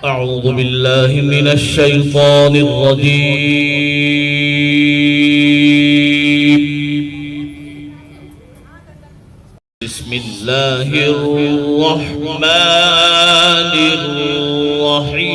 أعوذ بالله من الشيطان الرجيم. بسم الله الرحمن الرحيم.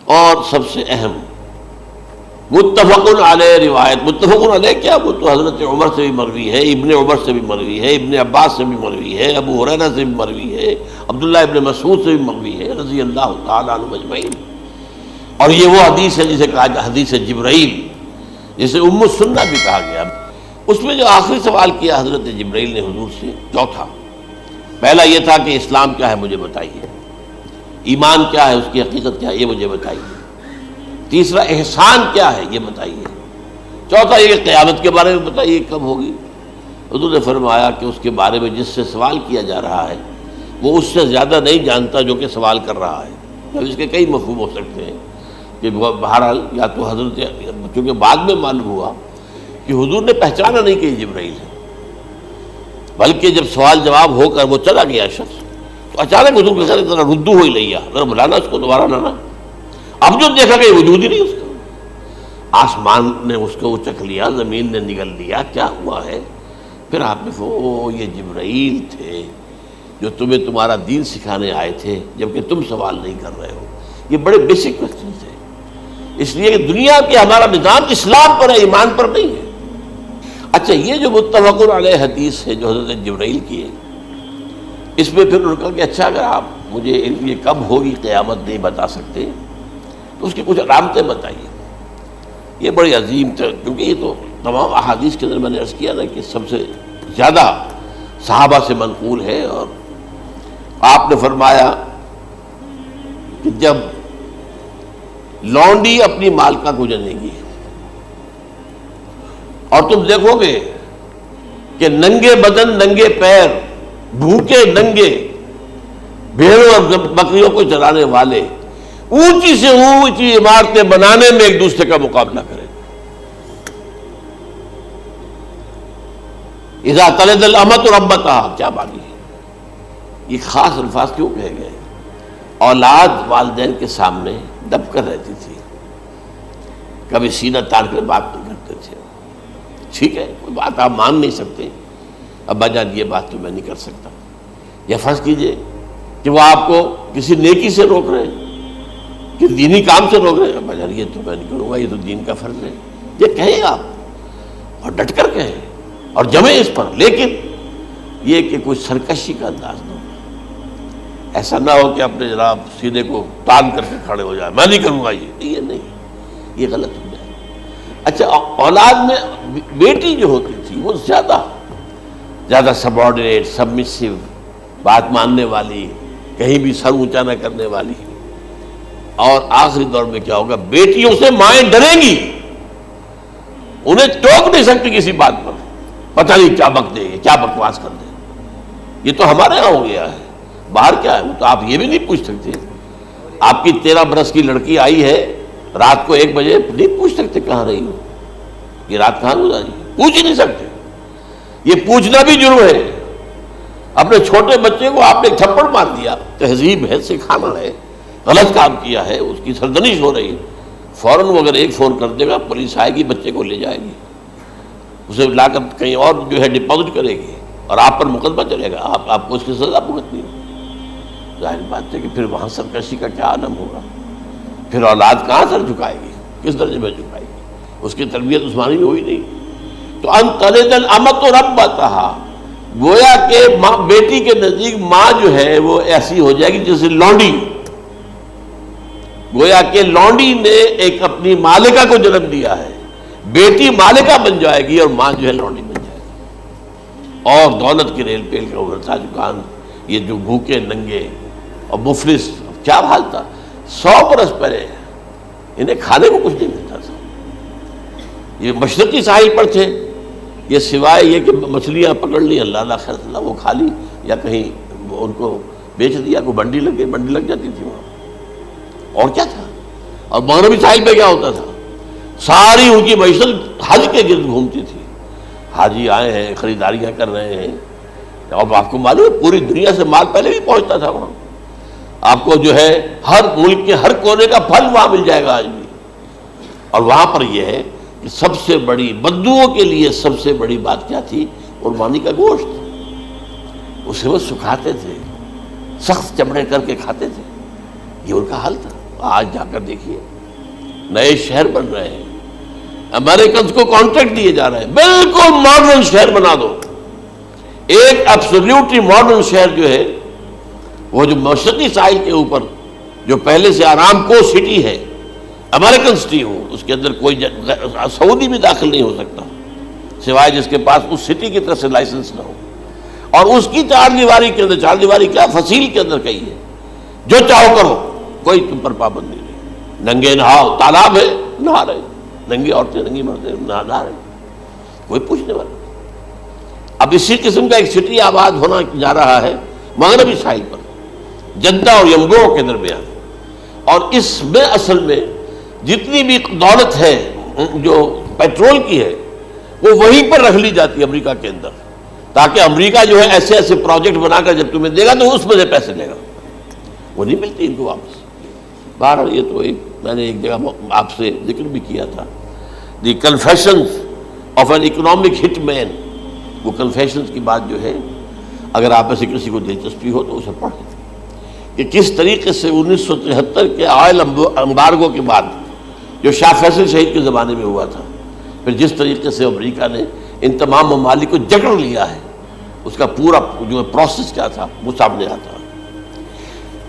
اور سب سے اہم متفق علیہ روایت. متفق علیہ کیا؟ وہ تو حضرت عمر سے بھی مروی ہے، ابن عمر سے بھی مروی ہے، ابن عباس سے بھی مروی ہے، ابو ہریرہ سے بھی مروی ہے، عبداللہ ابن مسعود سے بھی مروی ہے رضی اللہ تعالیٰ عنہ اجمعین. اور یہ وہ حدیث ہے جسے کہا جائے حدیث جبرائیل، جسے ام السنہ بھی کہا گیا. اس میں جو آخری سوال کیا حضرت جبرائیل نے حضور سے، چوتھا، پہلا یہ تھا کہ اسلام کیا ہے مجھے بتائیے، ایمان کیا ہے، اس کی حقیقت کیا ہے یہ مجھے بتائیے، تیسرا احسان کیا ہے یہ بتائیے، چوتھا یہ کہ قیامت کے بارے میں بتائیے کب ہوگی. حضور نے فرمایا کہ اس کے بارے میں جس سے سوال کیا جا رہا ہے وہ اس سے زیادہ نہیں جانتا جو کہ سوال کر رہا ہے. اب اس کے کئی مفہوم ہو سکتے ہیں کہ بہرحال یا تو حضرت، چونکہ بعد میں معلوم ہوا کہ حضور نے پہچانا نہیں کہ یہ جبرائیل ہے، بلکہ جب سوال جواب ہو کر وہ چلا گیا شخص تو اچانک حضور کے ساتھ ذرا ردو ہو ہی لیا، ذرا بلانا اس کو دوبارہ لانا. اب جو دیکھا کہ وجود ہی نہیں اس کا، آسمان نے اس کو چکھ لیا، زمین نے نگل لیا، کیا ہوا ہے؟ پھر آپ نے یہ جبرائیل تھے جو تمہیں تمہارا دین سکھانے آئے تھے جبکہ تم سوال نہیں کر رہے ہو. یہ بڑے بیسک کوسچنز ہیں، اس لیے کہ دنیا کے ہمارا نظام اسلام پر ہے، ایمان پر نہیں ہے. اچھا، یہ جو متفق علیہ حدیث ہے جو حضرت جبرائیل کی ہے، اس میں پھر انہوں نے کہا کہ اچھا اگر آپ مجھے یہ کب ہوگی قیامت نہیں بتا سکتے تو اس کی کچھ علامتیں بتائیے. یہ بڑی عظیم تھا، کیونکہ یہ تو تمام احادیث کے اندر میں نے عرض کیا نا کہ سب سے زیادہ صحابہ سے منقول ہے. اور آپ نے فرمایا کہ جب لونڈی اپنی مالکہ کو جنے گی اور تم دیکھو گے کہ ننگے بدن ننگے پیر بھوکے ننگے بھیڑوں اور بکریوں کو چلانے والے اونچی سے اونچی عمارتیں بنانے میں ایک دوسرے کا مقابلہ کریں. اذا تلد الامۃ ربتہا، کیا بات ہے؟ یہ خاص الفاظ کیوں کہے گئے؟ اولاد والدین کے سامنے دب کر رہتی تھی، کبھی سینہ تان کر بات نہیں کرتے تھے. ٹھیک ہے، کوئی بات آپ مان نہیں سکتے، ابا جان یہ بات تو میں نہیں کر سکتا. یا فرض کیجئے کہ وہ آپ کو کسی نیکی سے روک رہے ہیں، کہ دینی کام سے روک رہے ہیں، ابا جان یہ تو میں نہیں کروں گا، یہ تو دین کا فرض ہے. یہ کہیں آپ اور ڈٹ کر کہیں اور جمیں اس پر، لیکن یہ کہ کوئی سرکشی کا انداز نہ ہو. ایسا نہ ہو کہ اپنے جناب سینے کو تان کر کے کھڑے ہو جائے، میں نہیں کروں گا، یہ نہیں، یہ غلط ہو جائے. اچھا، اولاد میں بیٹی جو ہوتی تھی وہ زیادہ سبارڈینیٹ، سبمسیو، بات ماننے والی، کہیں بھی سر اونچا نہ کرنے والی. اور آخری دور میں کیا ہوگا؟ بیٹیوں سے مائیں ڈریں گی، انہیں ٹوک نہیں سکتی کسی بات پر، پتہ نہیں کیا بک دے، کیا بکواس کر دے. یہ تو ہمارے یہاں ہو گیا ہے، باہر کیا ہے وہ تو آپ یہ بھی نہیں پوچھ سکتے. آپ کی 13 برس کی لڑکی آئی ہے رات کو 1 بجے، نہیں پوچھ سکتے کہاں رہی ہو، یہ رات کہاں گزاری، پوچھ ہی نہیں سکتے. یہ پوچھنا بھی جرم ہے. اپنے چھوٹے بچے کو آپ نے تھپڑ مار دیا، تہذیب ہے، سکھانا ہے، غلط کام کیا ہے، اس کی سرزنش ہو رہی ہے، فوراً وہ اگر ایک فون کر دے گا پولیس آئے گی، بچے کو لے جائے گی، اسے لا کر کہیں اور جو ہے ڈپازٹ کرے گی اور آپ پر مقدمہ چلے گا، آپ کو اس کی سزا بھگتنی ہے. ظاہر بات ہے کہ پھر وہاں سرکشی کا کیا عالم ہوگا. پھر اولاد کہاں سر جھکائے گی، کس درجے میں جھکائے گی؟ اس کی تربیت عثمانی میں ہوئی نہیں. تو ان تلد الامۃ ربتہا، گویا کہ ماں بیٹی کے نزدیک ماں جو ہے وہ ایسی ہو جائے گی جیسے لونڈی. گویا کہ لونڈی نے ایک اپنی مالکہ کو جنم دیا ہے، بیٹی مالکہ بن جائے گی اور ماں جو ہے لونڈی بن جائے گی. اور دولت کی ریل پیل کا ابھرتا دکان، یہ جو بھوکے ننگے اور مفلس، کیا حال تھا 100 برس پہلے، انہیں کھانے کو کچھ نہیں ملتا تھا. یہ مشرقی ساحل پر تھے، یہ سوائے یہ کہ مچھلیاں پکڑ لی، اللہ خیر اللہ وہ کھا لی، یا کہیں ان کو بیچ دیا، کوئی بنڈی لگ گئی، بنڈی لگ جاتی تھی وہاں. اور کیا تھا؟ اور مغربی ساحل پہ کیا ہوتا تھا؟ ساری ان کی معیشت حج کے گرد گھومتی تھی. حاجی آئے ہیں، خریداریاں کر رہے ہیں، اور آپ کو معلوم ہے پوری دنیا سے مال پہلے بھی پہنچتا تھا وہاں. آپ کو جو ہے ہر ملک کے ہر کونے کا پھل وہاں مل جائے گا آج بھی. اور وہاں پر یہ ہے کہ سب سے بڑی بدوؤں کے لیے سب سے بڑی بات کیا تھی؟ قربانی کا گوشت. اسے وہ سکھاتے تھے، سخت چمڑے کر کے کھاتے تھے. یہ ان کا حل تھا. آج جا کر دیکھیے نئے شہر بن رہے ہیں، امریکنز کو کانٹریکٹ دیے جا رہے ہیں، بالکل ماڈرن شہر بنا دو. ایک ایبسولوٹلی ماڈرن شہر جو ہے وہ جو مشرقی ساحل کے اوپر جو پہلے سے آرام کو سٹی ہے، امریکن سٹی ہو، اس کے اندر کوئی سعودی بھی داخل نہیں ہو سکتا سوائے جس کے پاس اس سٹی کی طرف سے لائسنس نہ ہو. اور اس کی چار دیواری کے اندر، چار دیواری کیا فصیل کے اندر کہی ہے، جو چاہو کرو، کوئی تم پر پابند نہیں رہے. ننگے نہاؤ، تالاب ہے نہا رہے، ننگی عورتیں ننگی مرد نہا رہے، کوئی پوچھنے والا. اب اسی قسم کا ایک سٹی آباد ہونا جا رہا ہے مغربی ساحل پر، جدہ اور ینبوع کے درمیان. اور اس میں اصل میں جتنی بھی دولت ہے جو پیٹرول کی ہے وہ وہیں پر رکھ لی جاتی ہے امریکہ کے اندر، تاکہ امریکہ جو ہے ایسے ایسے پروجیکٹ بنا کر جب تمہیں دے گا تو اس میں سے پیسے لے گا، وہ نہیں ملتی ان کو واپس. بہرحال یہ تو میں نے ایک جگہ آپ سے ذکر بھی کیا تھا، دی کنفیشنز آف این اکنامک ہٹ مین. وہ کنفیشنز کی بات جو ہے اگر آپ میں سے کسی کو دلچسپی ہو تو اسے پڑھیں کہ کس طریقے سے 1973 کے آئل امبارگو کے بعد جو شاہ فیصل شہید کے زمانے میں ہوا تھا، پھر جس طریقے سے امریکہ نے ان تمام ممالک کو جکڑ لیا ہے، اس کا پورا جو پروسیس کیا تھا وہ سامنے آتا ہے.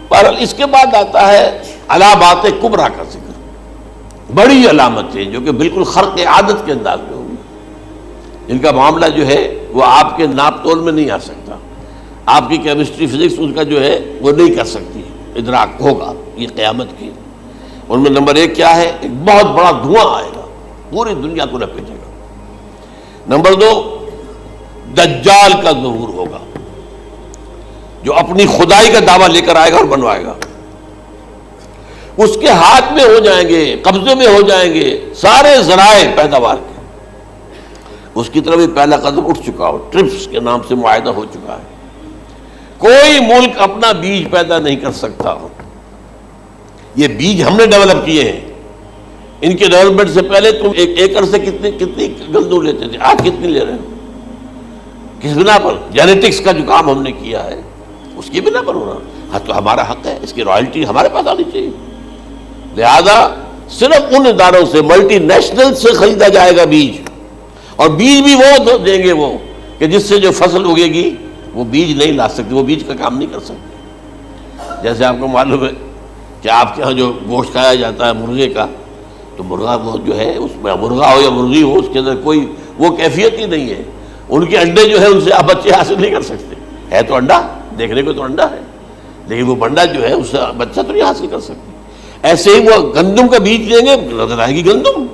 پر اس کے بعد آتا ہے علامات کبریٰ کا ذکر، بڑی علامتیں جو کہ بالکل خرق عادت کے انداز میں ہوگی، ان کا معاملہ جو ہے وہ آپ کے ناپ تول میں نہیں آ سکتا. آپ کی کیمسٹری فزکس ان کا جو ہے وہ نہیں کر سکتی ادراک ہوگا یہ قیامت کی. ان میں نمبر ایک کیا ہے؟ ایک بہت بڑا دھواں آئے گا، پوری دنیا کو لپیٹے گا. نمبر دو، دجال کا ظہور ہوگا جو اپنی خدائی کا دعویٰ لے کر آئے گا اور بنوائے گا. اس کے ہاتھ میں ہو جائیں گے، قبضے میں ہو جائیں گے سارے ذرائع پیداوار کے. اس کی طرف بھی پہلا قدم اٹھ چکا ہو، ٹرپس کے نام سے معاہدہ ہو چکا ہے. کوئی ملک اپنا بیج پیدا نہیں کر سکتا. یہ بیج ہم نے ڈیولپ کیے ہیں. ان کے ڈیولپمنٹ سے پہلے تم ایک ایکڑ سے کتنی گندم لیتے تھے، آج کتنی لے رہے ہو؟ کس بنا پر؟ جینیٹکس کا جو کام ہم نے کیا ہے اس کی بنا پر ہونا. ہاں تو ہمارا حق ہے، اس کی رائلٹی ہمارے پاس آنی چاہیے. لہذا صرف ان اداروں سے، ملٹی نیشنل سے خریدا جائے گا بیج، اور بیج بھی وہ دیں گے وہ کہ جس سے جو فصل اگے گی وہ بیج نہیں لا سکتے، وہ بیج کا کام نہیں کر سکتے. جیسے آپ کو معلوم ہے کہ آپ کے ہاں جو گوشت کھایا جاتا ہے مرغے کا، تو مرغا وہ جو ہے اس میں مرغا ہو یا مرغی ہو، اس کے اندر کوئی وہ کیفیت ہی نہیں ہے. ان کے انڈے جو ہے ان سے آپ بچے حاصل نہیں کر سکتے. ہے تو انڈا، دیکھنے کو تو انڈا ہے، لیکن وہ بنڈا جو ہے اس سے بچہ تو نہیں حاصل کر سکتے. ایسے ہی وہ گندم کا بیج دیں گے، نظر آئے گی گندم،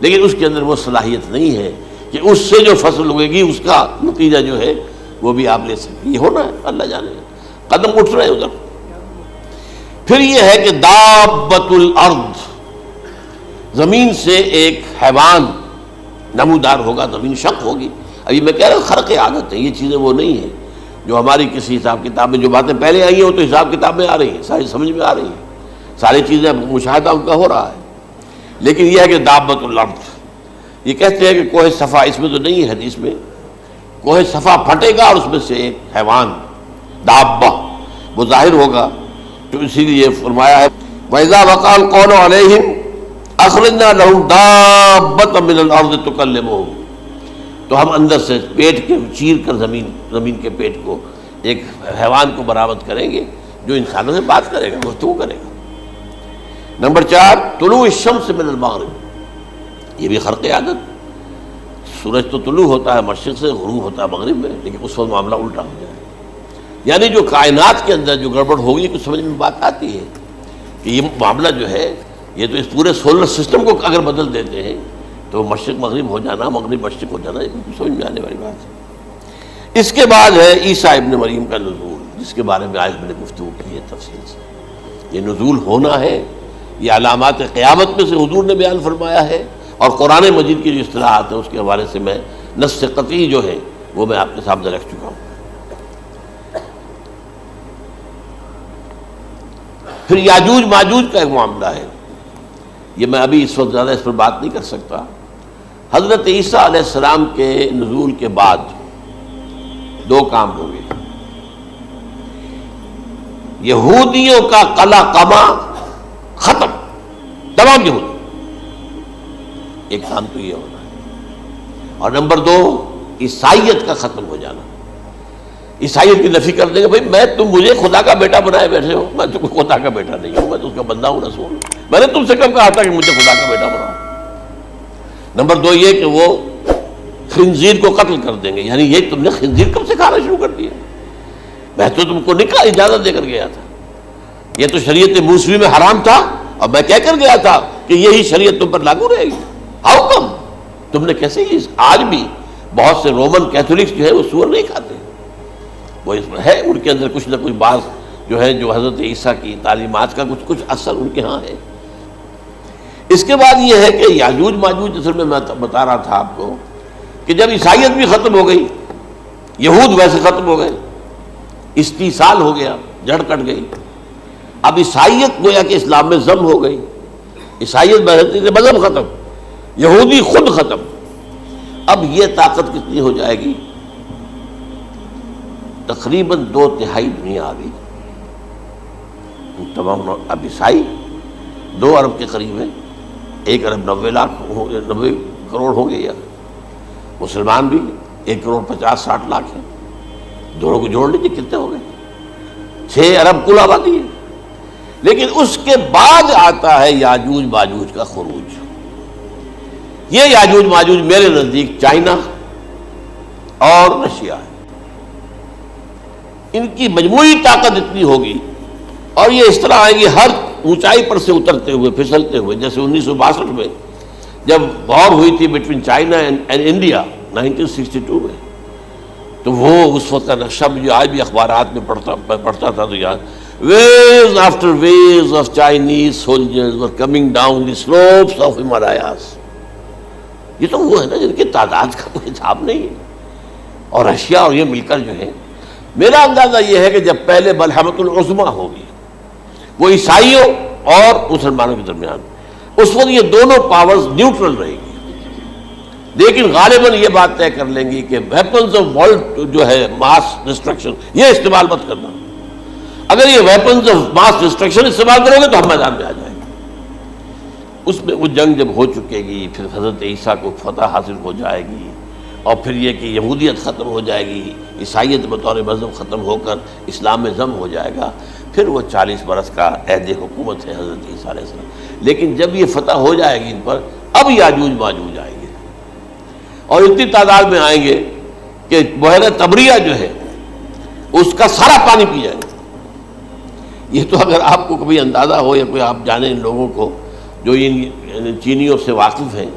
لیکن اس کے اندر وہ صلاحیت نہیں ہے کہ اس سے جو فصل اگے گی اس کا نتیجہ جو ہے وہ بھی آپ لے سکتے. یہ ہونا ہے، اللہ جانے. قدم اٹھ رہے ہیں ادھر. پھر یہ ہے کہ دابۃ الارض، زمین سے ایک حیوان نمودار ہوگا، زمین شق ہوگی. ابھی میں کہہ رہا ہوں خرق عادت ہے، یہ چیزیں وہ نہیں ہیں جو ہماری کسی حساب کتاب میں جو باتیں پہلے آئی ہیں وہ تو حساب کتاب میں آ رہی ہیں، ساری سمجھ میں آ رہی ہیں، ساری چیزیں مشاہدہ ان کا ہو رہا ہے. لیکن یہ ہے کہ دابۃ الارض، یہ کہتے ہیں کہ کوہ صفا، اس میں تو نہیں ہے حدیث میں، کوہ صفا پھٹے گا اور اس میں سے ایک حیوان دابہ وہ ظاہر ہوگا. تو اسی لیے فرمایا ہے وَإِذَا وَقَعَ الْقَوْلُ عَلَيْهِمْ أَخْرَجْنَا لَهُمْ دَابَّةً مِّنَ الْأَرْضِ تُكَلِّمُهُمْ. تو ہم اندر سے پیٹ کے چیر کر زمین کے پیٹ کو ایک حیوان کو برآمد کریں گے جو انسانوں سے بات کرے گا، گفتگو کرے گا. نمبر 4، طلوع الشمس من المغرب، یہ بھی خرق عادت. سورج تو طلوع ہوتا ہے مشرق سے، غروب ہوتا ہے مغرب میں، لیکن اس وقت معاملہ الٹا ہو جائے. یعنی جو کائنات کے اندر جو گڑبڑ ہوگی کچھ سمجھ میں بات آتی ہے کہ یہ معاملہ جو ہے یہ تو اس پورے سولر سسٹم کو اگر بدل دیتے ہیں تو مشرق مغرب ہو جانا، مغرب مشرق ہو جانا، یہ سمجھ میں آنے والی بات ہے. اس کے بعد ہے عیسیٰ ابن مریم کا نزول، جس کے بارے میں آج میں نے گفتگو کی ہے تفصیل سے. یہ نزول ہونا ہے، یہ علامات قیامت میں سے حضور نے بیان فرمایا ہے، اور قرآن مجید کی جو اصطلاحات ہیں اس کے حوالے سے میں نص قطعی جو ہے وہ میں آپ کے سامنے رکھ چکا ہوں۔ پھر یاجوج ماجوج کا ایک معاملہ ہے، یہ میں ابھی اس وقت زیادہ اس پر بات نہیں کر سکتا۔ حضرت عیسیٰ علیہ السلام کے نزول کے بعد دو کام ہوں گے، یہودیوں کا قلع قمع ختم، تمام یہودی، ایک کام تو یہ ہونا ہے، اور نمبر دو عیسائیت کا ختم ہو جانا۔ عیسائیت کی نفی کر دیں گے، بھائی تم مجھے خدا کا بیٹا بنائے بیٹھے ہو، میں تم خدا کا بیٹا نہیں ہوں، میں تو اس کا بندہ ہوں، رسول ہوں، میں نے تم سے کب کہا تھا کہ مجھے خدا کا بیٹا بناؤ۔ نمبر دو یہ کہ وہ خنزیر کو قتل کر دیں گے، یعنی یہ تم نے خنزیر کب سے کھانا شروع کر دیا؟ میں تو تم کو نکاح اجازت دے کر گیا تھا، یہ تو شریعت موسوی میں حرام تھا، اور میں کہہ کر گیا تھا کہ یہی شریعت تم پر لاگو رہے گی، ہاؤ کم تم نے کیسے ہی؟ آج بھی بہت سے رومن کیتھولکس جو ہے وہ سور نہیں کھاتے، وہ اس میں ہے ان کے اندر کچھ نہ کچھ بعض جو ہے جو حضرت عیسیٰ کی تعلیمات کا کچھ اثر ان کے ہاں ہے۔ اس کے بعد یہ ہے کہ یاجوج ماجوج، اصل میں بتا رہا تھا آپ کو کہ جب عیسائیت بھی ختم ہو گئی، یہود ویسے ختم ہو گئے، استیصال ہو گیا، جڑ کٹ گئی، اب عیسائیت گویا کہ اسلام میں ضم ہو گئی، عیسائیت بہتری سے مذہب ختم، یہودی خود ختم، اب یہ طاقت کتنی ہو جائے گی؟ تقریباً 2/3 دنیا آ گئی، تمام اب عیسائی 2 ارب کے قریب ہے، 1 ارب 90 کروڑ ہو گئے، یا مسلمان بھی 1 کروڑ 50-60 لاکھ ہیں، دونوں کو جوڑ لیجیے کتنے ہو گئے؟ 6 ارب کل آبادی ہے۔ لیکن اس کے بعد آتا ہے یاجوج ماجوج کا خروج۔ یہ یاجوج ماجوج میرے نزدیک چائنا اور رشیا ہے، ان کی مجموعی طاقت اتنی ہوگی، اور یہ اس طرح آئے گی ہر اونچائی پر سے اترتے ہوئے، پھسلتے ہوئے، جیسے 1962 میں جب وار ہوئی تھی بٹوین چائنا اینڈ انڈیا 1962 میں، تو وہ اس وقت کا نقشہ جو آج بھی اخبارات میں پڑھتا تھا تو یاد، waves after waves of Chinese soldiers were coming down the slopes of Himalayas۔ یہ تو وہ ہے نا جن کی تعداد کا کوئی حساب نہیں ہے، اور رشیا اور یہ مل کر جو ہے، میرا اندازہ یہ ہے کہ جب پہلے ملحمۃ العظمیٰ ہوگی وہ عیسائیوں اور مسلمانوں کے درمیان، اس وقت یہ دونوں پاورز نیوٹرل رہے گی، لیکن غالباً یہ بات طے کر لیں گی کہ ویپنز آف ورلڈ جو ہے ماس ڈسٹرکشن، یہ استعمال مت کرنا، اگر یہ ویپنز آف ماس ڈسٹرکشن استعمال کرو گے تو ہم میدان میں آ جائیں گے۔ اس میں وہ جنگ جب ہو چکے گی، پھر حضرت عیسیٰ کو فتح حاصل ہو جائے گی، اور پھر یہ کہ یہودیت ختم ہو جائے گی، عیسائیت بطور مذہب ختم ہو کر اسلام میں ضم ہو جائے گا، پھر وہ 40 برس کا عہد حکومت ہے حضرت عیسیٰ علیہ السلام۔ لیکن جب یہ فتح ہو جائے گی ان پر، اب یاجوج ماجوج آئیں گے، اور اتنی تعداد میں آئیں گے کہ بحیرہ طبریہ جو ہے اس کا سارا پانی پی جائیں گے۔ یہ تو اگر آپ کو کبھی اندازہ ہو یا کوئی آپ جانیں ان لوگوں کو جو ان چینیوں سے واقف ہیں،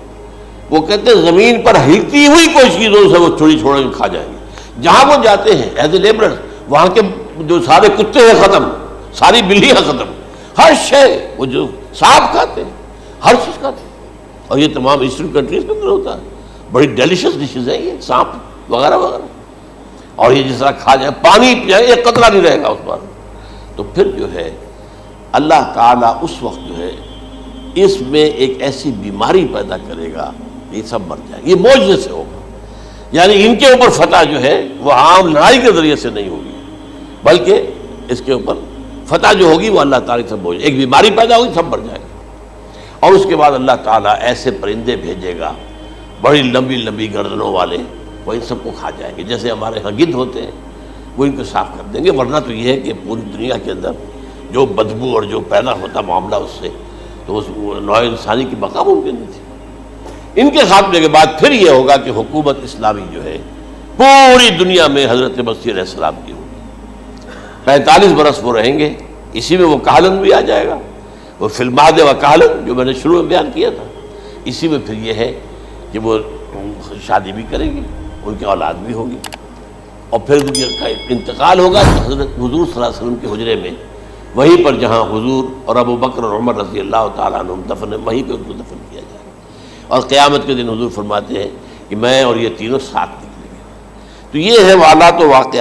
وہ کہتے ہیں زمین پر ہلتی ہوئی کوئی چیزوں سے وہ چھوڑی چھوڑ کے کھا جائیں گے، جہاں وہ جاتے ہیں ایز اے لیبرر، وہاں کے جو سارے کتے ہیں ختم، ساری بلیاں ختم، ہر شے، وہ جو سانپ کھاتے ہیں، ہر چیز کھاتے ہیں، اور یہ تمام ایسٹرن کنٹریز کے اندر ہوتا ہے، بڑی ڈیلیشس ڈشز ہیں یہ سانپ وغیرہ وغیرہ، اور یہ جس طرح کھا جائے، پانی پی، ایک قطرہ نہیں رہے گا اس پر۔ تو پھر جو ہے اللہ تعالیٰ اس وقت جو ہے اس میں ایک ایسی بیماری پیدا کرے گا، یہ سب مر جائیں گے، یہ معجزے سے ہوگا، یعنی ان کے اوپر فتح جو ہے وہ عام لڑائی کے ذریعے سے نہیں ہوگی، بلکہ اس کے اوپر فتح جو ہوگی وہ اللہ تعالیٰ سے بوجھ، ایک بیماری پیدا ہوگی، سب مر جائے گا، اور اس کے بعد اللہ تعالیٰ ایسے پرندے بھیجے گا بڑی لمبی لمبی گردنوں والے، وہ ان سب کو کھا جائیں گے، جیسے ہمارے ہاں گدھ ہوتے ہیں، وہ ان کو صاف کر دیں گے۔ ورنہ تو یہ ہے کہ پوری دنیا کے اندر جو بدبو اور جو پیدا ہوتا معاملہ اس سے، تو اس نوع انسانی کی بقا ممکن نہیں تھی۔ ان کے خاتمے کے بعد پھر یہ ہوگا کہ حکومت اسلامی جو ہے پوری دنیا میں حضرت مسیح علیہ السلام کی ہوگی، 45 برس وہ رہیں گے، اسی میں وہ کہلن بھی آ جائے گا، وہ فی المہد و کہلن جو میں نے شروع میں بیان کیا تھا، اسی میں پھر یہ ہے کہ وہ شادی بھی کریں گے، ان کی اولاد بھی ہوگی، اور پھر ان کا انتقال ہوگا حضرت حضور صلی اللہ علیہ وسلم کے حجرے میں، وہیں پر جہاں حضور اور ابو بکر اور عمر رضی اللہ تعالیٰ عنہم دفن ہے، وہیں پہ ان کو دفن کیا جائے گا، اور قیامت کے دن حضور فرماتے ہیں کہ میں اور یہ تینوں ساتھ نکلیں گے۔ تو یہ ہے واقعات و واقعات